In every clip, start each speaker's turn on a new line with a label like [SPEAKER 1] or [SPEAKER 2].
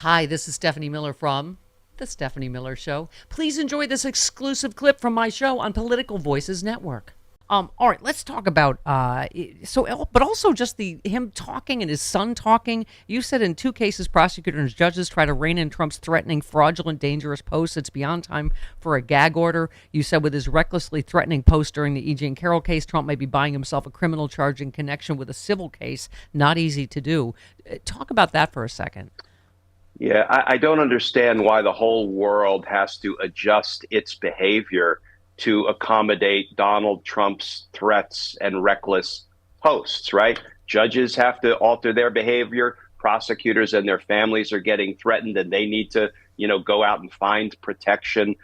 [SPEAKER 1] Hi, this is Stephanie Miller from The Stephanie Miller Show. Please enjoy this exclusive clip from my show on Political Voices Network. All right, let's talk about but also just him talking and his son talking. You said in 2 cases, prosecutors and judges try to rein in Trump's threatening, fraudulent, dangerous posts. It's beyond time for a gag order. You said with his recklessly threatening post during the E.J. and Carroll case, Trump may be buying himself a criminal charge in connection with a civil case. Not easy to do. Talk about that for a second.
[SPEAKER 2] Yeah, I don't understand why the whole world has to adjust its behavior to accommodate Donald Trump's threats and reckless posts, right? Judges have to alter their behavior. Prosecutors and their families are getting threatened and they need to, go out and find protection.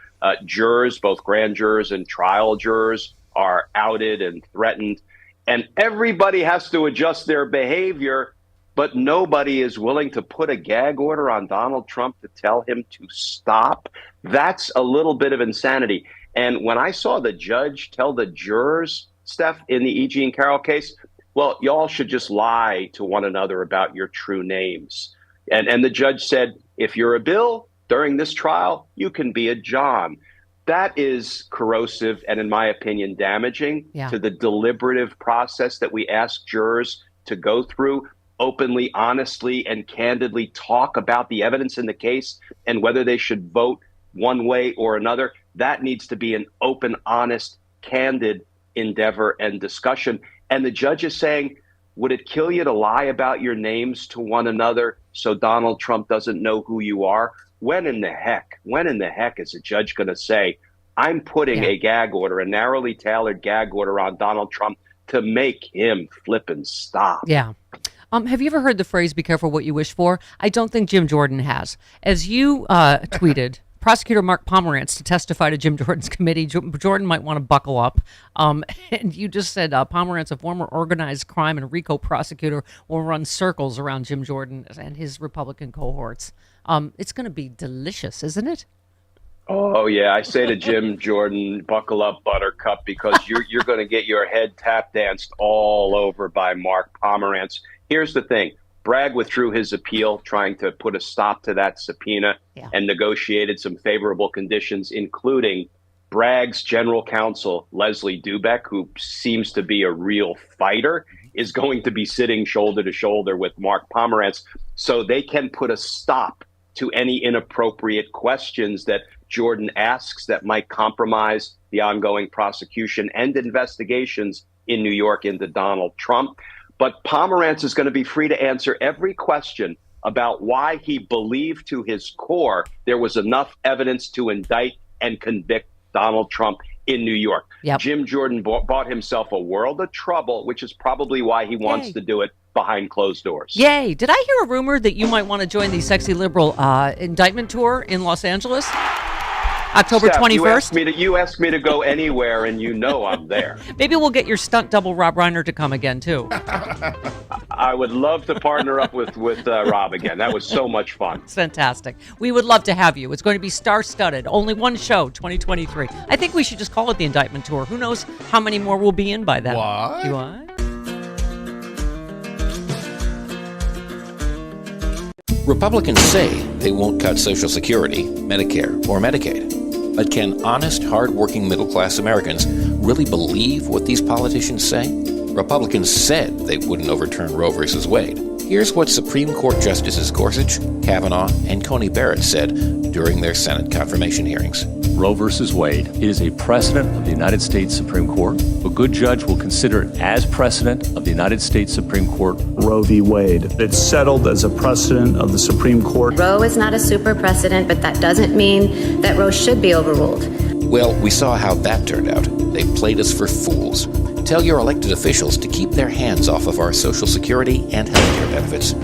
[SPEAKER 2] Jurors, both grand jurors and trial jurors, are outed and threatened. And everybody has to adjust their behavior, but nobody is willing to put a gag order on Donald Trump to tell him to stop. That's a little bit of insanity. And when I saw the judge tell the jurors, Steph, in the E.G. and Carroll case, well, y'all should just lie to one another about your true names. And the judge said, if you're a Bill during this trial, you can be a John. That is corrosive and, in my opinion, damaging to the deliberative process that we ask jurors to go through. Openly, honestly, and candidly talk about the evidence in the case and whether they should vote one way or another. That needs to be an open, honest, candid endeavor and discussion. And the judge is saying, would it kill you to lie about your names to one another so Donald Trump doesn't know who you are? When in the heck is a judge going to say, I'm putting a gag order, a narrowly tailored gag order on Donald Trump to make him flip and stop?
[SPEAKER 1] Yeah. Have you ever heard the phrase, be careful what you wish for? I don't think Jim Jordan has. As you tweeted, prosecutor Mark Pomerantz to testify to Jim Jordan's committee. Jordan might want to buckle up. And you just said Pomerantz, a former organized crime and RICO prosecutor, will run circles around Jim Jordan and his Republican cohorts. It's going to be delicious, isn't it?
[SPEAKER 2] Oh, yeah. I say to Jim Jordan, buckle up, Buttercup, because you're going to get your head tap danced all over by Mark Pomerantz. Here's the thing. Bragg withdrew his appeal, trying to put a stop to that subpoena and negotiated some favorable conditions, including Bragg's general counsel, Leslie Dubeck, who seems to be a real fighter, is going to be sitting shoulder to shoulder with Mark Pomerantz so they can put a stop to any inappropriate questions that Jordan asks that might compromise the ongoing prosecution and investigations in New York into Donald Trump. But Pomerantz is going to be free to answer every question about why he believed to his core there was enough evidence to indict and convict Donald Trump in New York. Yep. Jim Jordan bought himself a world of trouble, which is probably why he wants to do it behind closed doors.
[SPEAKER 1] Yay. Did I hear a rumor that you might want to join the Sexy Liberal indictment tour in Los Angeles? October
[SPEAKER 2] Steph,
[SPEAKER 1] 21st?
[SPEAKER 2] You asked me to go anywhere, and you know I'm there.
[SPEAKER 1] Maybe we'll get your stunt double, Rob Reiner, to come again, too.
[SPEAKER 2] I would love to partner up with Rob again. That was so much fun.
[SPEAKER 1] It's fantastic. We would love to have you. It's going to be star-studded. Only one show, 2023. I think we should just call it the indictment tour. Who knows how many more will be in by then? What?
[SPEAKER 3] Republicans say they won't cut Social Security, Medicare, or Medicaid. But can honest, hard-working middle-class Americans really believe what these politicians say? Republicans said they wouldn't overturn Roe v. Wade. Here's what Supreme Court Justices Gorsuch, Kavanaugh, and Coney Barrett said during their Senate confirmation hearings.
[SPEAKER 4] Roe v. Wade is a precedent of the United States Supreme Court. A good judge will consider it as precedent of the United States Supreme Court.
[SPEAKER 5] Roe v. Wade. It's settled as a precedent of the Supreme Court.
[SPEAKER 6] Roe is not a super precedent, but that doesn't mean that Roe should be overruled.
[SPEAKER 3] Well, we saw how that turned out. They played us for fools. Tell your elected officials to keep their hands off of our Social Security and healthcare benefits.